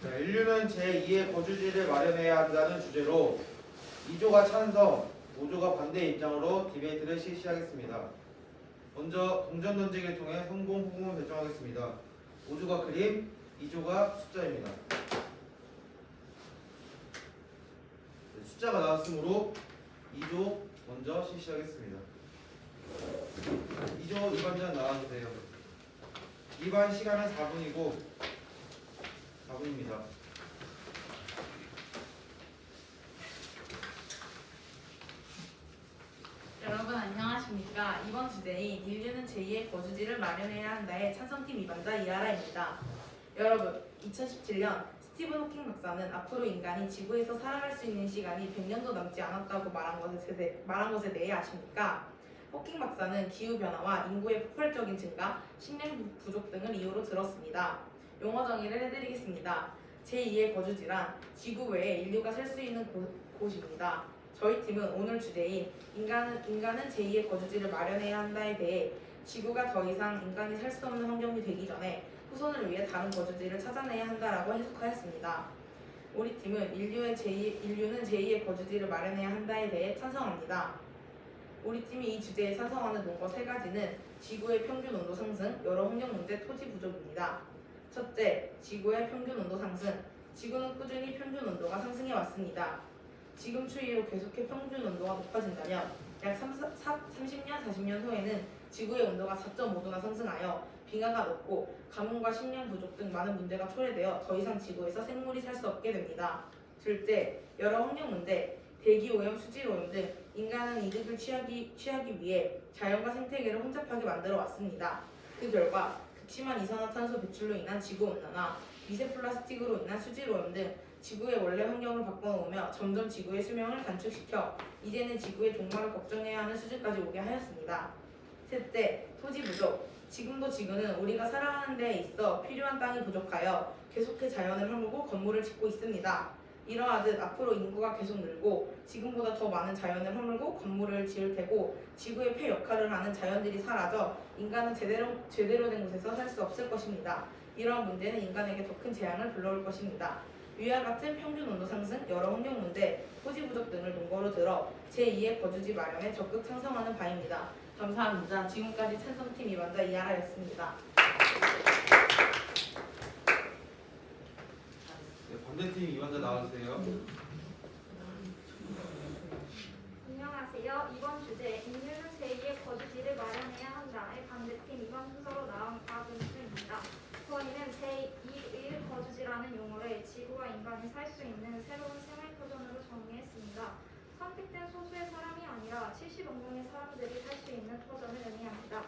자, 인류는 제2의 거주지를 마련해야 한다는 주제로 2조가 찬성, 5조가 반대 입장으로 디베이트를 실시하겠습니다. 먼저 동전 던지기를 통해 성공 후보를 결정하겠습니다. 5조가 그림, 2조가 숫자입니다. 숫자가 나왔으므로 2조 먼저 실시하겠습니다. 2조 2반전 나와주세요. 2반 시간은 4분이고 4분입니다. 여러분 안녕하십니까. 이번 주제인 인류는 제2의 거주지를 마련해야 한다의 찬성팀 2반자 이하라입니다. 여러분, 2017년 스티븐 호킹 박사는 앞으로 인간이 지구에서 살아갈 수 있는 시간이 100년도 남지 않았다고 말한 것에 대해 아십니까? 호킹 박사는 기후변화와 인구의 폭발적인 증가, 식량 부족 등을 이유로 들었습니다. 용어 정의를 해드리겠습니다. 제2의 거주지란 지구 외에 인류가 살 수 있는 곳입니다. 저희 팀은 오늘 주제인 인간은 제2의 거주지를 마련해야 한다에 대해 지구가 더 이상 인간이 살 수 없는 환경이 되기 전에 후손을 위해 다른 거주지를 찾아내야 한다라고 해석하였습니다. 우리 팀은 인류는 제2의 거주지를 마련해야 한다에 대해 찬성합니다. 우리 팀이 이 주제에 찬성하는 논거 3가지는 지구의 평균 온도 상승, 여러 환경 문제, 토지 부족입니다. 첫째, 지구의 평균 온도 상승. 지구는 꾸준히 평균 온도가 상승해 왔습니다. 지금 추이로 계속해 평균 온도가 높아진다면 약 30년, 40년 후에는 지구의 온도가 4.5도나 상승하여 빙하가 녹고 가뭄과 식량 부족 등 많은 문제가 초래되어 더 이상 지구에서 생물이 살 수 없게 됩니다. 둘째, 여러 환경 문제, 대기오염, 수질오염 등 인간은 이득을 취하기 위해 자연과 생태계를 혼잡하게 만들어 왔습니다. 그 결과 극심한 이산화탄소 배출로 인한 지구온난화, 미세 플라스틱으로 인한 수질오염 등 지구의 원래 환경을 바꿔놓으며 점점 지구의 수명을 단축시켜 이제는 지구의 종말을 걱정해야 하는 수준까지 오게 하였습니다. 셋째, 토지 부족. 지금도 지구는 우리가 살아가는 데에 있어 필요한 땅이 부족하여 계속해 자연을 허물고 건물을 짓고 있습니다. 이러하듯 앞으로 인구가 계속 늘고 지금보다 더 많은 자연을 허물고 건물을 지을 테고 지구의 폐 역할을 하는 자연들이 사라져 인간은 제대로 된 곳에서 살 수 없을 것입니다. 이러한 문제는 인간에게 더 큰 재앙을 불러올 것입니다. 위와 같은 평균 온도 상승, 여러 환경 문제, 토지 부족 등을 논거로 들어 제2의 거주지 마련에 적극 찬성하는 바입니다. 감사합니다. 지금까지 찬성팀 2반자 이하라였습니다. 네, 반대팀 2반자 나와주세요. 안녕하세요. 이번 주제 인류는 제2의 거주지를 마련해야 한다의 반대팀 2번 순서로 나온 박은수입니다. 저희는 제2의 거주지라는 용어를 지구와 인간이 살 수 있는 새로운 생활 표준으로 정의했습니다. 선택된 소수의 사람이 아니라 70억 명의 사람들이 살 수 있는 터전을 의미합니다.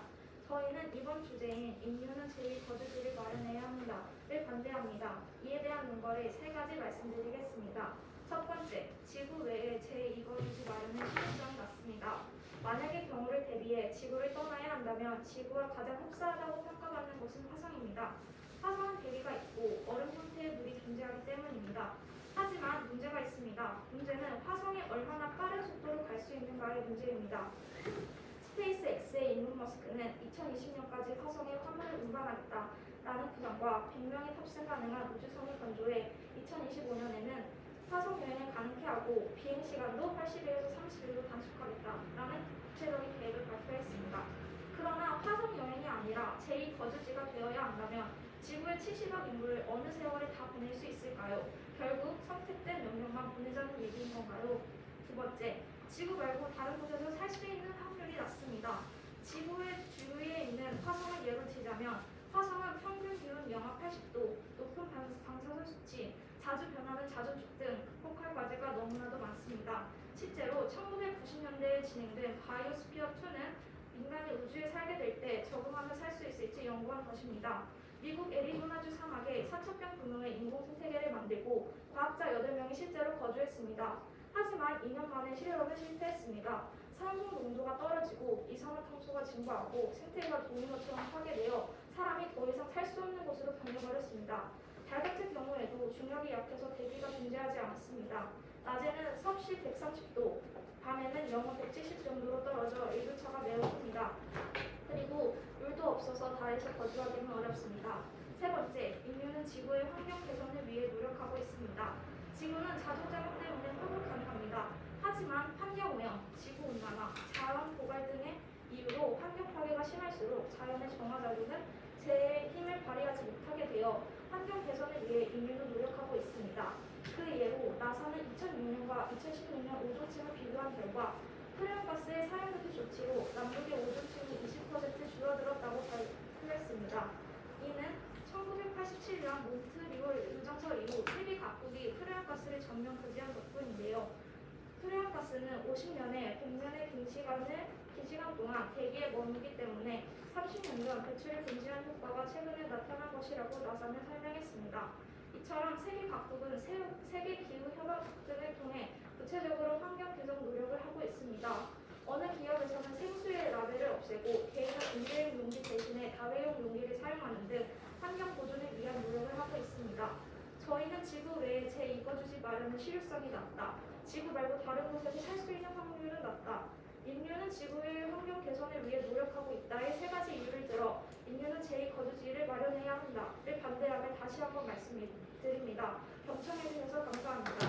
저희는 이번 주제인 인류는 제2의 거주지를 마련해야 한다를 반대합니다. 이에 대한 논거를 3가지 말씀드리겠습니다. 첫 번째, 지구 외에 제2 거주지 마련은 시급성이 낮습니다. 만약의 경우를 대비해 지구를 떠나야 한다면 지구와 가장 흡사하다고 평가받는 곳은 화성입니다. 화성은 대기가 있고 얼음 상태의 물이 존재하기 때문입니다. 하지만 문제가 있습니다. 문제는 화성이 얼마나 빠른 속도로 갈 수 있는가의 문제입니다. 스페이스X의 일론 머스크는 2020년까지 화성에 화물을 운반하겠다라는 구상과 100명이 탑승 가능한 우주선을 건조해 2025년에는 화성 여행을 가능케 하고 비행시간도 80일에서 30일로 단축하겠다라는 구체적인 계획을 발표했습니다. 그러나 화성 여행이 아니라 제2 거주지가 되어야 한다면 지구의 70억 인구를 어느 세월에 다 보낼 수 있을까요? 결국 선택된 몇 명만 보내자는 얘기인 건가요? 두 번째, 지구 말고 다른 곳에서 살 수 있는 확률이 낮습니다. 지구의 주위에 있는 화성을 예로 들자면 화성은 평균 기온 영하 80도, 높은 방사선 수치, 자주 변하는 자전축 등 극복할 과제가 너무나도 많습니다. 실제로 1990년대에 진행된 바이오스피어2는 인간이 우주에 살게 될 때 적응하며 살 수 있을지 연구한 것입니다. 미국 애리조나주 사막에 4,000평 규모의 인공 생태계를 만들고 과학자 8명이 실제로 거주했습니다. 하지만 2년 만에 실험에 실패했습니다. 산소 농도가 떨어지고 이산화탄소가 증가하고 생태계가 도미노처럼 파괴되어 사람이 더 이상 살 수 없는 곳으로 변해버렸습니다. 달 같은 경우에도 중력이 약해서 대기가 존재하지 않았습니다. 낮에는 섭씨 130도, 밤에는 영하 170 정도로 떨어져 일교차가 매우 큽니다. 그리고 물도 없어서 달에서 거주하기는 어렵습니다. 세 번째, 인류는 지구의 환경 개선을 위해 노력 가족자녀 때문에 회복 가능합니다. 하지만 환경오염, 지구온난화, 자연 고갈 등의 이유로 환경 파괴가 심할수록 자연의 정화자료는 제 힘을 발휘하지 못하게 되어 환경 개선을 위해 인류는 노력하고 있습니다. 그 예로 나사는 2006년과 2016년 오존층을 비교한 결과 프레온가스의 사용금지 조치로 남극의 오존층이 20% 줄어들었다고 발표했습니다. 이는 1987년 몬트리올 의정서 이후 세계 각국이 프레온가스를 전면 금지한 덕분인데요. 프레온가스는 50년의 공면의 긴 시간 동안 대기에 머무르기 때문에 30년 전 배출을 금지한 효과가 최근에 나타난 것이라고 나사는 설명했습니다. 이처럼 세계 각국은 세계 기후 협약 등을 통해 구체적으로 환경 개선 노력을 하고 있습니다. 어느 기업에서는 생수의 라벨을 없애고 개인은 일회용 용기 대신에 다회용 용기를 사용하는 등 환경 보존을 위한 노력을 하고 있습니다. 저희는 지구 외에 제2거주지 마련의 실효성이 낮다. 지구 말고 다른 곳에서 살 수 있는 확률은 낮다. 인류는 지구의 환경 개선을 위해 노력하고 있다의 세 가지 이유를 들어 인류는 제2거주지를 마련해야 한다를 반대함을 다시 한번 말씀드립니다. 경청해 주셔서 감사합니다.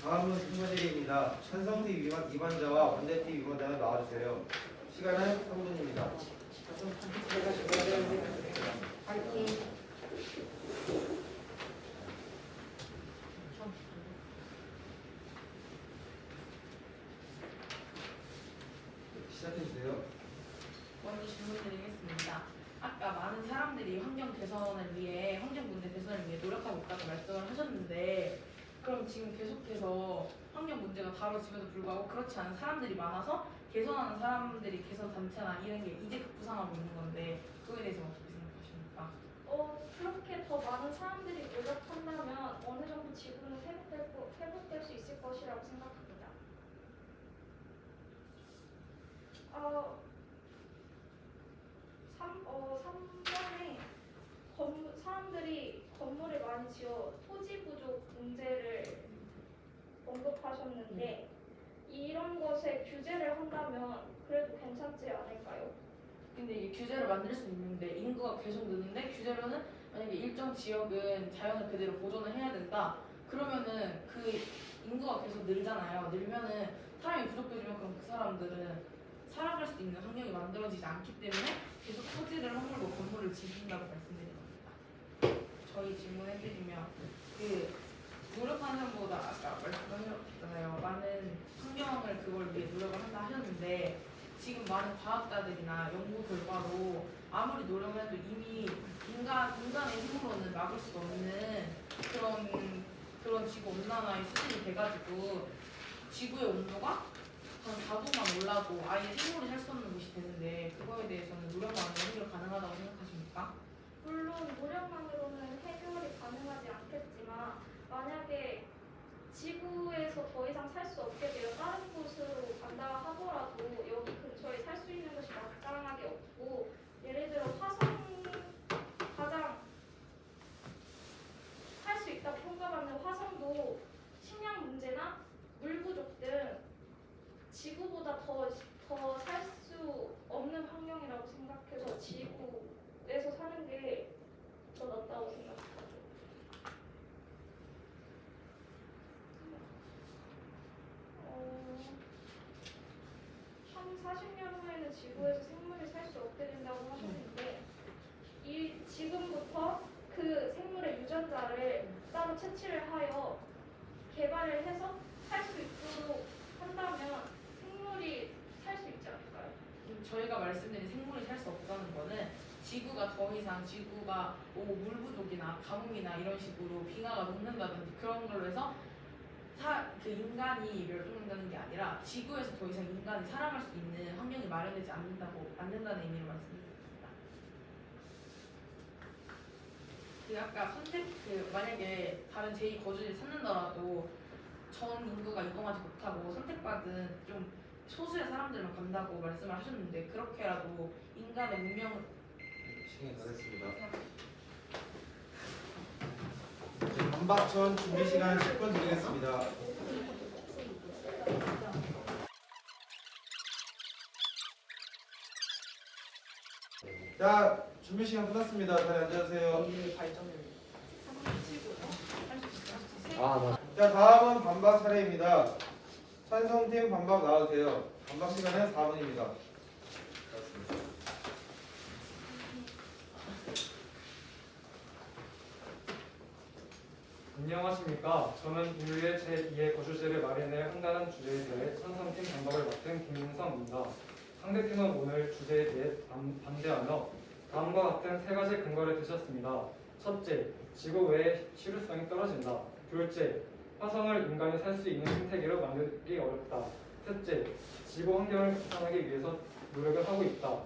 다음은 순서제기입니다. 찬성팀 위반자와 반대팀 위반자는 나와주세요. 시간은 3분입니다. 시작해주세요. 먼저 질문드리겠습니다. 아까 많은 사람들이 환경 개선을 위해, 환경 문제 개선을 위해 노력하고 있다고 말씀을 하셨는데, 그럼 지금 계속해서 환경 문제가 다뤄지면도 불구하고 그렇지 않은 사람들이 많아서 개선하는 사람들이 개선 단체나 이런 게 이제 급부상하고 있는 건데, 그거에 대해서 어떻게 생각하십니까? 그렇게 더 많은 사람들이 노력한다면 어느 정도 지구는 회복될 수 있을 것이라고 생각합니다. 3번에 사람들이 건물을 많이 지어 토지 부족 문제를 언급하셨는데 이런 것에 규제를 한다면 그래도 괜찮지 않을까요? 근데 이게 규제를 만들 수 있는데 인구가 계속 느는데 규제로는 만약에 일정 지역은 자연을 그대로 보존을 해야 된다. 그러면은 그 인구가 계속 늘잖아요. 늘면은 사람이 부족해지면 그럼 그 사람들은 살아갈 수 있는 환경이 만들어지지 않기 때문에 계속 토지를 허물고 건물을 짓는다고 말씀드린 겁니다. 저희 질문해드리면 그 노력하는 사람보다 아까 말씀하셨잖아요. 많은 환경을 그걸 위해 노력을 한다 하셨는데 지금 많은 과학자들이나 연구 결과로 아무리 노력을 해도 이미 인간의 힘으로는 막을 수 없는 그런 지구 온난화의 수준이 돼가지고 지구의 온도가 한 4도만 올라도 아예 생물이 살 수 없는 곳이 되는데 그거에 대해서는 노력만으로 해결 가능하다고 생각하십니까? 물론 노력만으로는 해결이 가능하지 않겠지만 만약에 지구에서 더 이상 살 수 없게 되어 다른 곳으로 간다 하더라도 여기 근처에 살 수 있는 곳이 마땅하게 없고 예를 들어 화성 가장 살 수 있다고 평가받는 화성도 식량 문제나 물 부족 등 지구보다 더 살 수 없는 환경이라고 생각해서 지구에서 사는 게 더 낫다고 생각합니다. 40년 후에는 지구에서 생물이 살 수 없게 된다고 하셨는데 지금부터 그 생물의 유전자를 따로 채취를 하여 개발을 해서 살 수 있도록 한다면 생물이 살 수 있지 않을까요? 저희가 말씀드린 생물이 살 수 없다는 거는 지구가 더 이상 물 부족이나 가뭄이나 이런 식으로 빙하가 녹는다든지 그런 걸로 해서 그 인간이 멸종된다는 게 아니라 지구에서 더 이상 인간이 살아갈 수 있는 환경이 마련되지 않는다는 의미로 말씀드렸습니다. 그 아까 만약에 다른 제2 거주지를 찾는다라도 전 인구가 이동하지 못하고 선택받은 좀 소수의 사람들만 간다고 말씀을 하셨는데 그렇게라도 인간의 문명을 시간이 다 됐습니다. 반박천 준비 시간 10분 드리겠습니다. 자, 준비 시간 끝났습니다. 자리 앉아주세요. 이 발전을 아 맞아. 자, 다음은 반박 차례입니다. 찬성팀 반박 나와주세요. 반박 시간은 4분입니다. 안녕하십니까. 저는 인류의 제2의 거주지를 마련해야 한다는 주제에 대해 찬성팀 반박을 맡은 김민성입니다. 상대팀은 오늘 주제에 대해 반대하며 다음과 같은 세 가지 근거를 드셨습니다. 첫째, 지구 외의 실효성이 떨어진다. 둘째, 화성을 인간이 살 수 있는 생태계로 만들기 어렵다. 셋째, 지구 환경을 개선하기 위해서 노력을 하고 있다.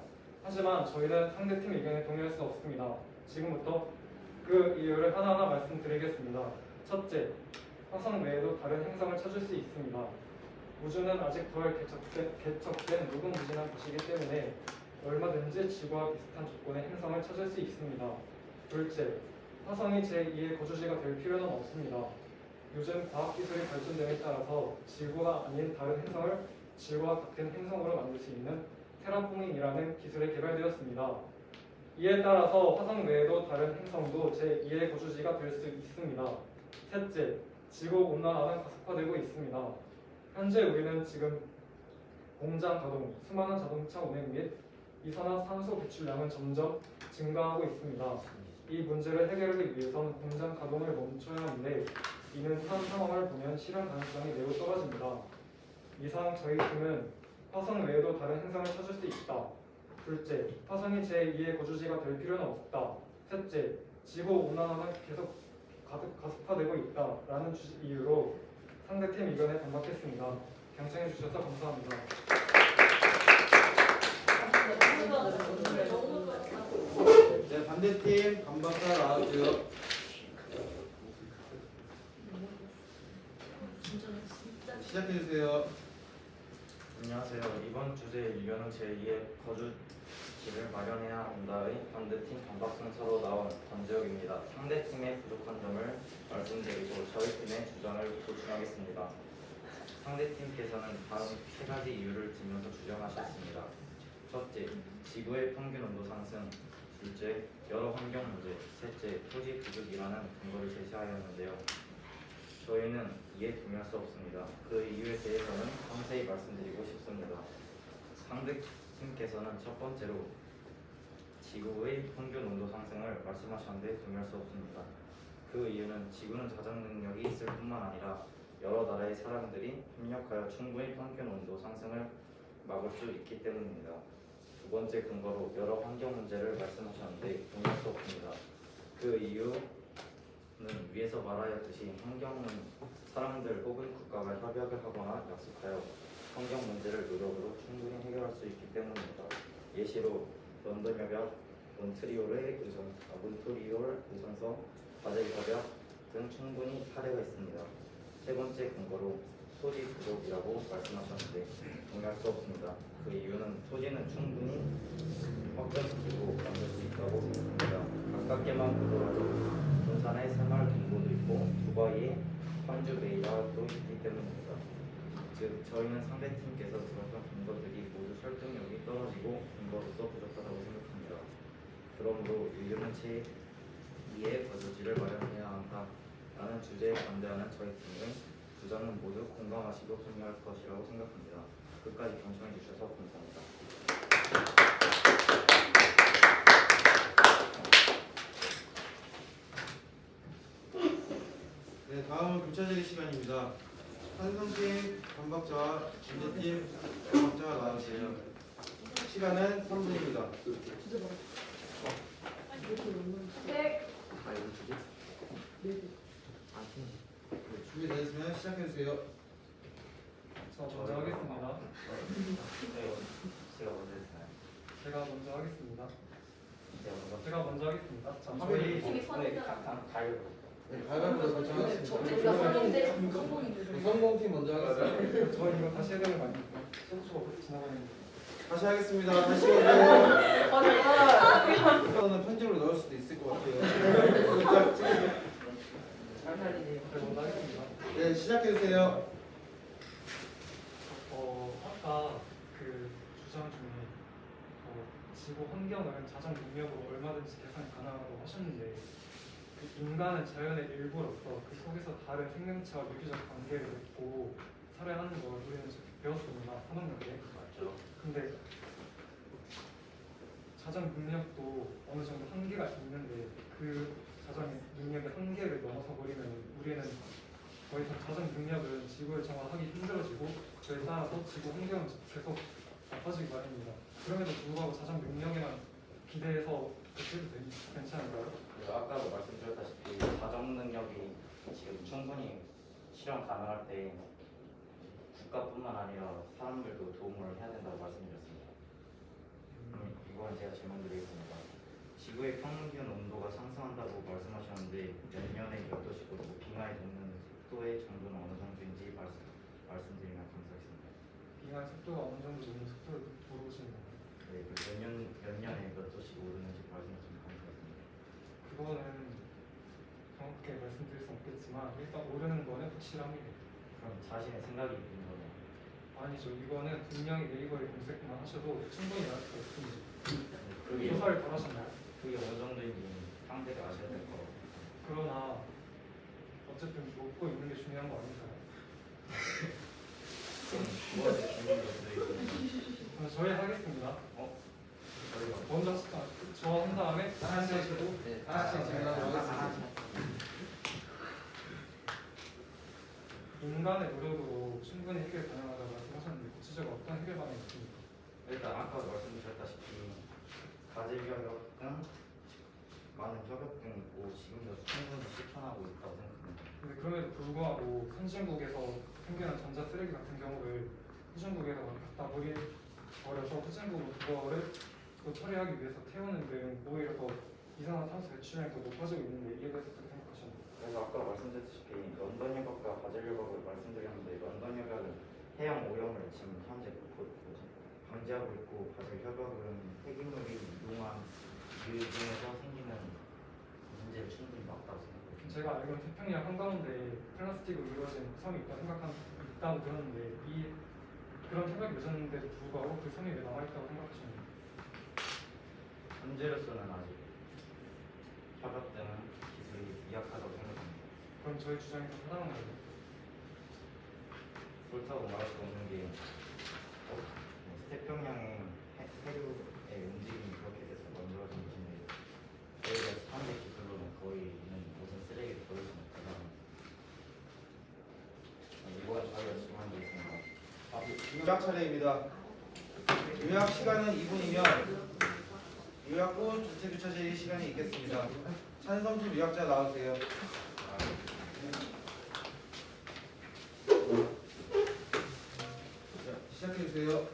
하지만 저희는 상대팀 의견에 동의할 수 없습니다. 지금부터 그 이유를 하나하나 말씀드리겠습니다. 첫째, 화성 외에도 다른 행성을 찾을 수 있습니다. 우주는 아직 덜 개척된 무궁무진한 곳이기 때문에 얼마든지 지구와 비슷한 조건의 행성을 찾을 수 있습니다. 둘째, 화성이 제2의 거주지가 될 필요는 없습니다. 요즘 과학기술이 발전됨에 따라서 지구가 아닌 다른 행성을 지구와 같은 행성으로 만들 수 있는 테라포밍이라는 기술이 개발되었습니다. 이에 따라서 화성 외에도 다른 행성도 제2의 거주지가 될 수 있습니다. 셋째, 지구 온난화는 가속화되고 있습니다. 현재 우리는 지금 공장 가동, 수많은 자동차 운행 및 이산화탄소 배출량은 점점 증가하고 있습니다. 이 문제를 해결하기 위해선 공장 가동을 멈춰야 하는데 이는 현 상황을 보면 실현 가능성이 매우 떨어집니다. 이상 저희 팀은 화성 외에도 다른 행성을 찾을 수 있다. 둘째, 화성이 제2의 거주지가 될 필요는 없다. 셋째, 지구 온난화는 계속 가속화되고 있다라는 이유로 상대팀 의견에 반박했습니다. 경청해 주셔서 감사합니다. 네, 반대팀 반박자 나와주세요. 시작해주세요. 안녕하세요. 이번 주제의 의견은 제2의 거주지를 마련해야 한다의 반대팀 반박 순서로 나온 권지혁입니다. 상대팀의 부족한 점을 말씀드리고 저희 팀의 주장을 보충하겠습니다. 상대팀께서는 다음 세 가지 이유를 들면서 주장하셨습니다. 첫째, 지구의 평균 온도 상승. 둘째, 여러 환경 문제. 셋째, 토지 부족이라는 근거를 제시하였는데요. 저희는 이에 동의할 수 없습니다. 그 이유에 대해서는 상세히 말씀드리고 싶습니다. 상대팀께서는 첫 번째로 지구의 평균 온도 상승을 말씀하셨는데 동의할 수 없습니다. 그 이유는 지구는 자정 능력이 있을 뿐만 아니라 여러 나라의 사람들이 협력하여 충분히 평균 온도 상승을 막을 수 있기 때문입니다. 두 번째 근거로 여러 환경 문제를 말씀하셨는데 동의할 수 없습니다. 그 이유는 위에서 말하였듯이 환경은 사람들 혹은 국가가 협약을 하거나 약속하여 환경 문제를 노력으로 충분히 해결할 수 있기 때문입니다. 예시로 런던 협약, 몬트리올 의전서, 바젤 협약 등 충분히 사례가 있습니다. 세 번째 근거로 토지 부족이라고 말씀하셨는데 동의할 수 없습니다. 그 이유는 토지는 충분히 확장시키고 만들 수 있다고 생각합니다. 가깝게만 보더라도 군산의 새마을 동굴도 있고 두바이의 환주 베이라도 있기 때문입니다. 즉 저희는 상대팀께서 들었던 근거들이 모두 설득력이 떨어지고 근거로서 부족하다고 생각합니다. 그러므로 인류는 제2의 거주지를 마련해야 한다라는 주제에 반대하는 저희 팀의 주장은 모두 공감하시고 동의할 것이라고 생각합니다. 끝까지 경청해 주셔서 감사합니다. 네, 다음은 교차제기 시간입니다. 찬성팀 반박자와 반대팀 반박자가 나와주세요. 시간은 3분입니다. 네. 준비되셨으면 시작해주세요. 저 먼저 하겠습니다. 제가 먼저 했나요? 제가 먼저 하겠습니다. 제가 먼저 자, 저희 가요. 네, 가위바위보로 결정하겠습니다. 우리가 성공인데 성공팀 먼저 하겠습니다. 저 이거 다시 해야 되는 거 아닙니까? 소수가 지나가는 다시 하겠습니다. 다시 오세요. 이거는 편집으로 넣을 수도 있을 것 같아요. 잘 살리네요. 거 먼저 하겠습니다. 네, 시작해주세요. 아까 그 주장 중에 지구 환경을 자전 능력으로 얼마든지 계산이 가능하다고 하셨는데 그 인간은 자연의 일부로서 그 속에서 다른 생명체와 유기적 관계를 맺고 살아야 하는 걸 우리는 배웠습니다. 산업연구에. 맞죠? 근데 자전 능력도 어느 정도 한계가 있는데 그 자전 능력의 한계를 넘어서 버리면 우리는 더 이상 자전 능력은 지구를 정화하기 힘들어지고 그에 따라서 지구 환경은 계속 나빠지기 마련입니다. 그럼에도 불구하고 자전 능력에만 기대해서 그때도 괜찮을까요? 그리고 아까도 말씀드렸다시피 자정 능력이 지금 충분히 실현 가능할 때 국가뿐만 아니라 사람들도 도움을 해야 된다고 말씀드렸습니다. 그럼 이건 제가 질문드리겠습니다. 지구의 평균 온도가 상승한다고 말씀하셨는데 몇 년에 몇 도씩으로 빙하에 돋는 속도의 정도는 어느 정도인지 말씀드리면 감사하겠습니다. 빙하의 속도가 어느 정도 되는 속도를 모르시는 건가요? 네, 몇 년에 몇 도씩 오르는지 말씀해주시면 감사하겠습니다. 그거는 정확하게 말씀드릴 수 없겠지만 일단 오르는 거는 확실합니다. 그럼 자신의 생각이 있는 거네요. 아니죠. 이거는 분명히 네이버에 검색만 하셔도 충분히 알 수가 있습니다. 그게 조사를 덜 하셨나요? 그게 어느 정도인지 상대가 아셔야 될 거. 그러나 어쨌든 먹고 있는 게 중요한 거 아닐까요? 그럼 무엇을 질문도 드리고 그럼 저희 하겠습니다. 저희가 먼저 저 한 다음에 다시 하시고 네, 다시 질문하도록 하겠습니다. 인간의 노력으로 충분히 해결 가능하다고 말씀하셨는데 구체적으로 어떤 해결 방안이 있습니까? 일단 아까도 말씀드렸다시피 가질 협력 등 많은 협력 등이 있고 지금도 충분히 실천하고 있다고 생각합니다. 근데 그럼에도 불구하고 선진국에서 생겨난 전자 쓰레기 같은 경우를 후진국에서 갖다 버려서 후진국으로 그거를 또 처리하기 위해서 태우는 등 오히려 더 이산화탄소 배출량이 더 높아지고 있는데 이에 대해서 어떻게 생각하십니까? 그래서 아까 말씀드렸다시피 런던 협약과 바젤 협약을 말씀드렸는데 런던 협약은 해양 오염을 지금 현재 방지하고 있고 바젤 협약은 폐기물이 이동한 그 중에서 생기는 문제를 충분히 막다고 생각합니다. 제가 알기로는 태평양 한가운데 플라스틱으로 이루어진 섬이 있다고 들었는데 그런 협약이 맺었는데도 불구하고 그 섬이 왜 남아있다고 생각하십니까? 현재로서는 아직 협약 등 기술이 미약하다고 생각합니다. 그럼 저희 주장이 더 타당한 거예요? 그렇다고 말할 수 없는 게 태평양의 해류의 움직임이 그렇게 돼서 만들어진 것인데 저희가 현재 기술로는 거의 있는 모든 쓰레기를 버릴 수는 없다. 이번 저희가 질문한 게 있습니다. 요약 차례입니다. 요약 시간은 2분이면 요약 후 주체 교차 제의 시간이 있겠습니다. 찬성팀 요약자 나오세요. 자, 시작해주세요.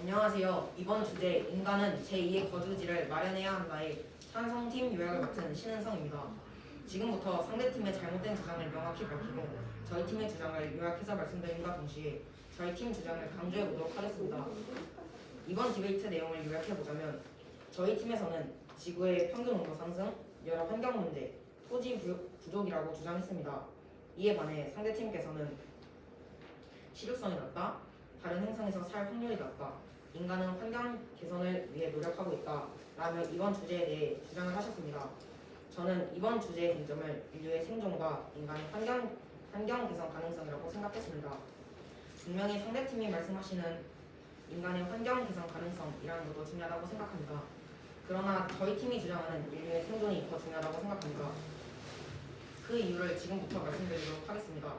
안녕하세요. 이번 주제 인간은 제2의 거주지를 마련해야 한다의 찬성팀 요약을 맡은 신은성입니다. 지금부터 상대팀의 잘못된 주장을 명확히 밝히고 저희 팀의 주장을 요약해서 말씀드림과 동시에 저희 팀 주장을 강조해 보도록 하겠습니다. 이번 디베이트 내용을 요약해보자면 저희 팀에서는 지구의 평균 온도 상승, 여러 환경 문제, 토지 부족이라고 주장했습니다. 이에 반해 상대팀께서는 시륙성이 낮다, 다른 행성에서 살 확률이 낮다, 인간은 환경 개선을 위해 노력하고 있다 라며 이번 주제에 대해 주장을 하셨습니다. 저는 이번 주제의 쟁점을 인류의 생존과 인간의 환경 개선 가능성이라고 생각했습니다. 분명히 상대팀이 말씀하시는 인간의 환경 개선 가능성이라는 것도 중요하다고 생각합니다. 그러나 저희 팀이 주장하는 인류의 생존이 더 중요하다고 생각합니다. 그 이유를 지금부터 말씀드리도록 하겠습니다.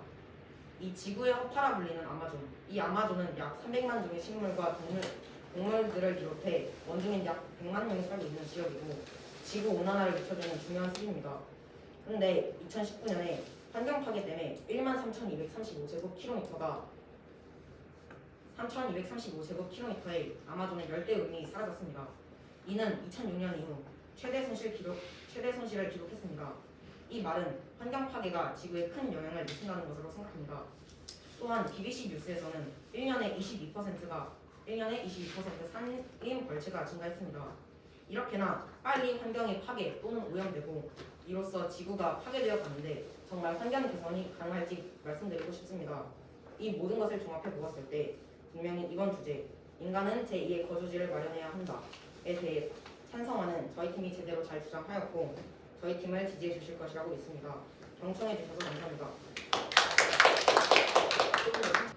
이 지구의 허파라 불리는 아마존. 이 아마존은 약 300만 종의 식물과 동물들을 비롯해 원주민 약 100만 명이 살고 있는 지역이고 지구 온난화를 늦춰주는 중요한 숲입니다. 그런데 2019년에 환경 파괴 때문에 13,235제곱킬로미터가 3,235제곱킬로미터의 아마존의 열대우림이 사라졌습니다. 이는 2006년 이후 최대 손실을 기록했습니다. 이 말은 환경 파괴가 지구에 큰 영향을 미친다는 것으로 생각합니다. 또한 BBC 뉴스에서는 1년에 22%가 산림 벌채가 증가했습니다. 이렇게나 빨리 환경이 파괴 또는 오염되고 이로써 지구가 파괴되어 가는데 정말 환경 개선이 가능할지 말씀드리고 싶습니다. 이 모든 것을 종합해 보았을 때 분명히 이번 주제 인간은 제2의 거주지를 마련해야 한다에 대해 찬성하는 저희 팀이 제대로 잘 주장하였고 저희 팀을 지지해 주실 것이라고 믿습니다. 경청해 주셔서 감사합니다.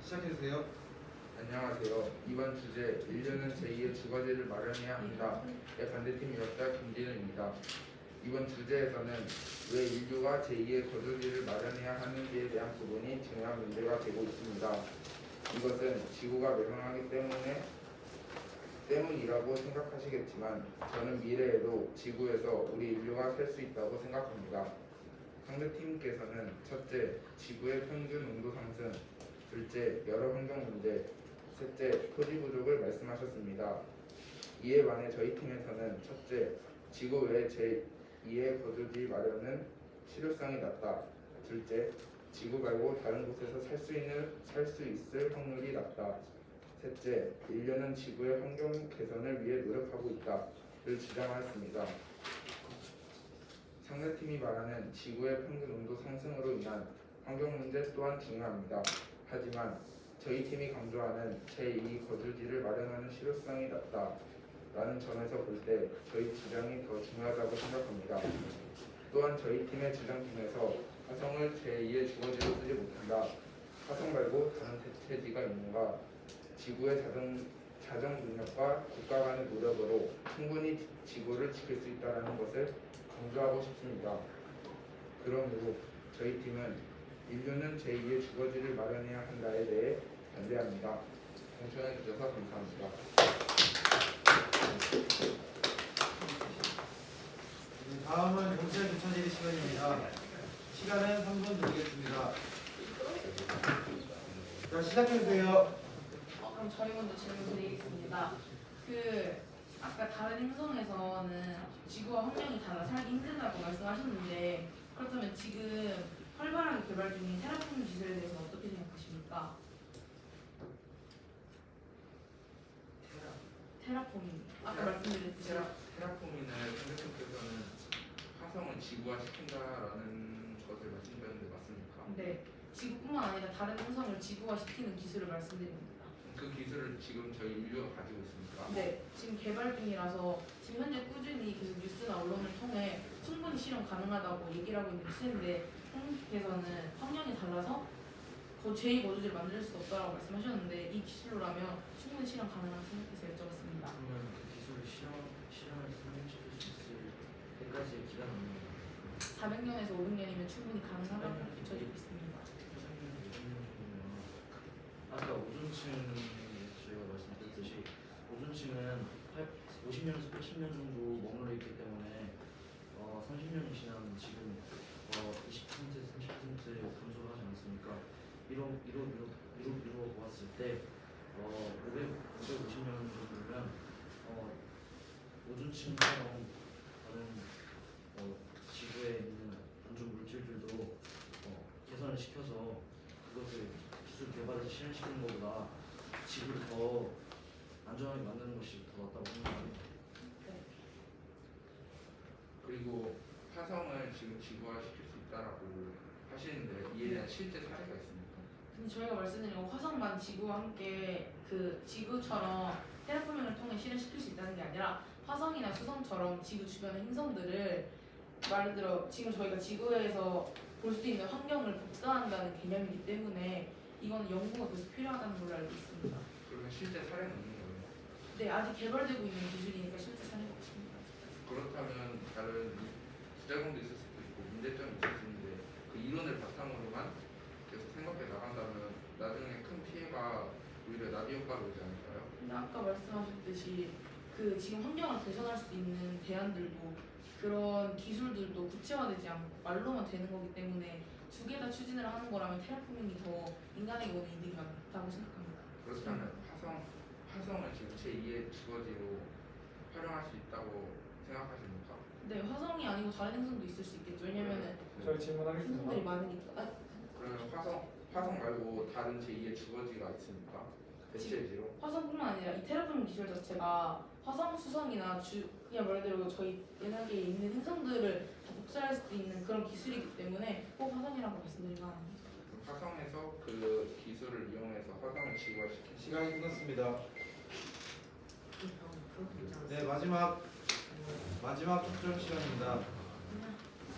시작해주세요. 안녕하세요. 이번 주제 인류는 제2의 주거지를 마련해야 합니다.의 반대팀 역자 김진우입니다. 이번 주제에서는 왜 인류가 제2의 거주지를 마련해야 하는지에 대한 부분이 중요한 문제가 되고 있습니다. 이것은 지구가 멸망하기 때문이라고 생각하시겠지만 저는 미래에도 지구에서 우리 인류가 살 수 있다고 생각합니다. 상대팀께서는 첫째, 지구의 평균 온도 상승, 둘째, 여러 환경 문제, 셋째, 토지 부족을 말씀하셨습니다. 이에 반해 저희 팀에서는 첫째, 지구 외 제2의 거주지 마련은 실효성이 낮다. 둘째, 지구 말고 다른 곳에서 살 수 있을 확률이 낮다. 셋째, 인류는 지구의 환경 개선을 위해 노력하고 있다를 주장하였습니다. 상대팀이 말하는 지구의 평균 온도 상승으로 인한 환경 문제 또한 중요합니다. 하지만 저희 팀이 강조하는 제2 거주지를 마련하는 실효성이 낮다라는 점에서 볼 때 저희 주장이 더 중요하다고 생각합니다. 또한 저희 팀의 주장 중에서 화성을 제2의 주거지로 쓰지 못한다. 화성 말고 다른 대체지가 있는가? 지구의 자정 능력과 국가 간의 노력으로 충분히 지구를 지킬 수 있다는 것을 강조하고 싶습니다. 그러므로 저희 팀은 인류는 제2의 주거지를 마련해야 한다에 대해 반대합니다. 공천해 주셔서 감사합니다. 다음은 경찰 교차질의 시간입니다. 시간은 3분 드리겠습니다. 자, 시작해주세요. 그럼 저희 먼저 질문 드리겠습니다. 아까 다른 행성에서는 지구와 환경이 달라 살기 힘들다고 말씀하셨는데 그렇다면 지금 활발하게 개발 중인 테라포밍 기술에 대해서 어떻게 생각하십니까? 테라포밍 아까 말씀드렸듯이 테라포밍을 상대팀께서는 화성을 지구화 시킨다라는 것을 말씀드렸는데 맞습니까? 네, 지구뿐만 아니라 다른 행성을 지구화시키는 기술을 말씀드립니다. 그 기술을 지금 저희 인류가 가지고 있습니까? 네, 지금 개발 중이라서 지금 현재 꾸준히 계속 뉴스나 언론을 통해 충분히 실현 가능하다고 얘기를 하고 있는 추세인데 선생님께서는 환경이 달라서 제2거주지를 만들 수 없다고 말씀하셨는데 이 기술로라면 충분히 실현 가능하다고 생각해서 여쭤봤습니다. 그러면 그 기술을 실현을 성공시킬 수 있을 때까지의 기간은 400년에서 500년이면 충분히 가능하다고 비춰지고 있습니다. 아까 오존층 저희가 말씀드렸듯이 오존층은 50년에서 80년 정도 머물러 있기 때문에 30년이 지나면 지금 20%에서 30% 감소를 하지 않습니까? 이로 보았을 때 550년 정도면 오존층처럼 다른 지구에 있는 안전 물질들도 개선을 시켜서 그것을 기술 개발을 실현시키는 것보다 지구를 더 안전하게 만드는 것이 더 낫다고 생각합니다. 그리고 화성을 지금 지구화 시킬 수 있다라고 하시는데 이에 대한 실제 사례가 있습니까? 근데 저희가 말씀드린 건 화성만 지구와 함께 지구처럼 테라포밍을 통해 실현시킬 수 있다는 게 아니라 화성이나 수성처럼 지구 주변의 행성들을 말 그대로 지금 저희가 지구에서 볼 수 있는 환경을 복사한다는 개념이기 때문에 이건 연구가 계속 필요하다는 걸로 알고 있습니다. 그러면 실제 사례는 없는 거예요? 네, 아직 개발되고 있는 기술이니까 실제 사례가 없습니다. 그렇다면 다른 부작용도 있을 수도 있고 문제점이 있을 수 있는데 그 이론을 바탕으로만 계속 생각해 나간다면 나중에 큰 피해가 오히려 나비 효과로 오지 않을까요? 근데 아까 말씀하셨듯이 지금 환경을 개선할 수 있는 대안들도 그런 기술들도 구체화되지 않고 말로만 되는 거기 때문에 두 개 다 추진을 하는 거라면 테라포밍이 더 인간에게 오는 이득이 많다고 생각합니다. 그렇다면 화성을 지금 제2의 주거지로 활용할 수 있다고 생각하십니까? 네, 화성이 아니고 다른 행성도 있을 수 있겠죠. 왜냐면은 저희 질문하겠습니다. 행성들이 많으니까. 그러면 화성 말고 다른 제2의 주거지가 있습니까? 대체지로? 화성뿐만 아니라 이 테라포밍 기술 자체가 화성, 수성이나 그냥 말 그대로 저희 은하계에 있는 행성들을 다 복사할 수 있는 그런 기술이기 때문에 꼭 화성이라고 말씀드린 건 아닙니다. 화성에서 그 기술을 이용해서 화성을 지구화시킨 시간이 끝났습니다. 네, 마지막 마지막 초점 시간입니다.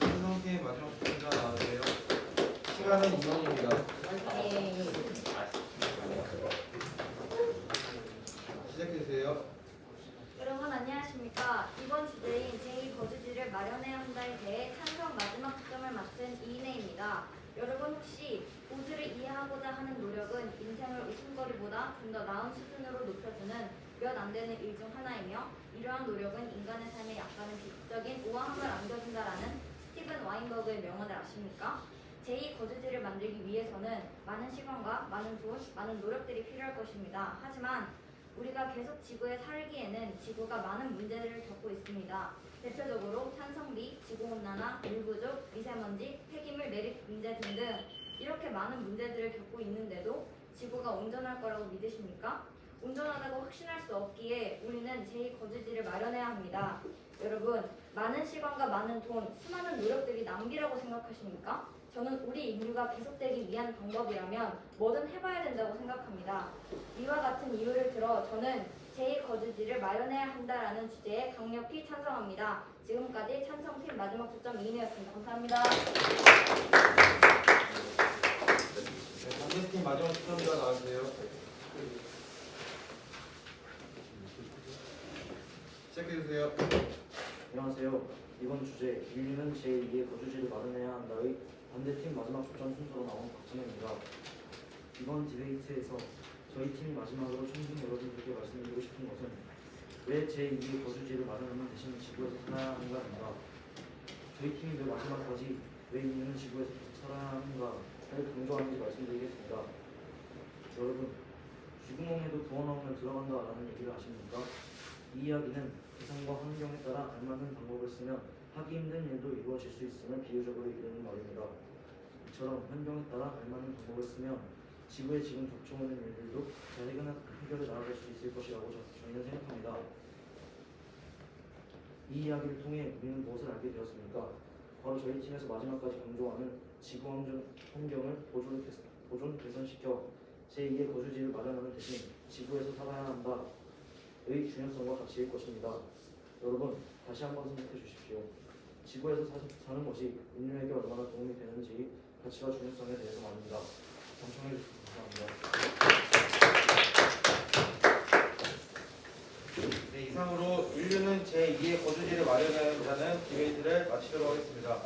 찬성팀 마지막 초점자 나와주세요. 시간은 2분입니다. 시작해주세요. 여러분 안녕하십니까? 이번 주제인 제2거주지를 마련해야 한다에 대해 찬성 마지막 초점을 맡은 이인혜입니다. 여러분 혹시 우주를 이해하고자 하는 노력은 인생을 웃음거리보다 좀 더 나은 수준으로 높여주는 몇 안 되는 일 중 하나이며 이러한 노력은 인간의 삶에 약간은 비극적인 우아함을 안겨준다라는 스티븐 와인버그의 명언을 아십니까? 제2거주지를 만들기 위해서는 많은 시간과 많은 돈, 많은 노력들이 필요할 것입니다. 하지만 우리가 계속 지구에 살기에는 지구가 많은 문제들을 겪고 있습니다. 대표적으로 산성비, 지구온난화, 물부족, 미세먼지, 폐기물 매립 문제 등등 이렇게 많은 문제들을 겪고 있는데도 지구가 온전할 거라고 믿으십니까? 온전하다고 확신할 수 없기에 우리는 제2거주지를 마련해야 합니다. 여러분, 많은 시간과 많은 돈, 수많은 노력들이 낭비라고 생각하십니까? 저는 우리 인류가 계속되기 위한 방법이라면 뭐든 해봐야 된다고 생각합니다. 이와 같은 이유를 들어 저는 제2거주지를 마련해야 한다라는 주제에 강력히 찬성합니다. 지금까지 찬성팀 마지막 초점 이인혜였습니다. 감사합니다. 네, 반대팀 마지막 초점자 나와주세요. 시작해주세요. 안녕하세요. 이번 주제 인류는 제2의 거주지를 마련해야 한다의 반대팀 마지막 초점 순서로 나온 박진혜입니다. 이번 디베이트에서 저희 팀이 마지막으로 청중 여러분들께 말씀드리고 싶은 것은 왜 제2의 거주지를 마련하는 대신 지구에서 살아야 하는가입니다. 저희 팀이 왜 마지막까지 왜 인류는 지구에서 살아야 하는가를 강조하는지 말씀드리겠습니다. 여러분, 쥐구멍에도 부어 나오면 들어간다라는 얘기를 아십니까? 이 이야기는 대상과 환경에 따라 알맞는 방법을 쓰면 하기 힘든 일도 이루어질 수 있음을 비유적으로 이르는 말입니다. 이처럼 환경에 따라 알맞는 방법을 쓰면 지구에 지금 닥쳐오는 일들도 잘 해결해 나아갈 수 있을 것이라고 저희는 생각합니다. 이 이야기를 통해 우리는 무엇을 알게 되었습니까? 바로 저희 팀에서 마지막까지 강조하는 지구 환경을 보존 개선시켜 제2의 거주지를 마련하는 대신 지구에서 살아야 한다의 중요성과 가치일 것입니다. 여러분, 다시 한번 생각해 주십시오. 지구에서 사는 것이 인류에게 얼마나 도움이 되는지 가치와 중요성에 대해서 말입니다. 경청해 주셔서 감사합니다. 네, 이상으로 인류는 제2의 거주지를 마련해야 한다는 디베이트를 마치도록 하겠습니다.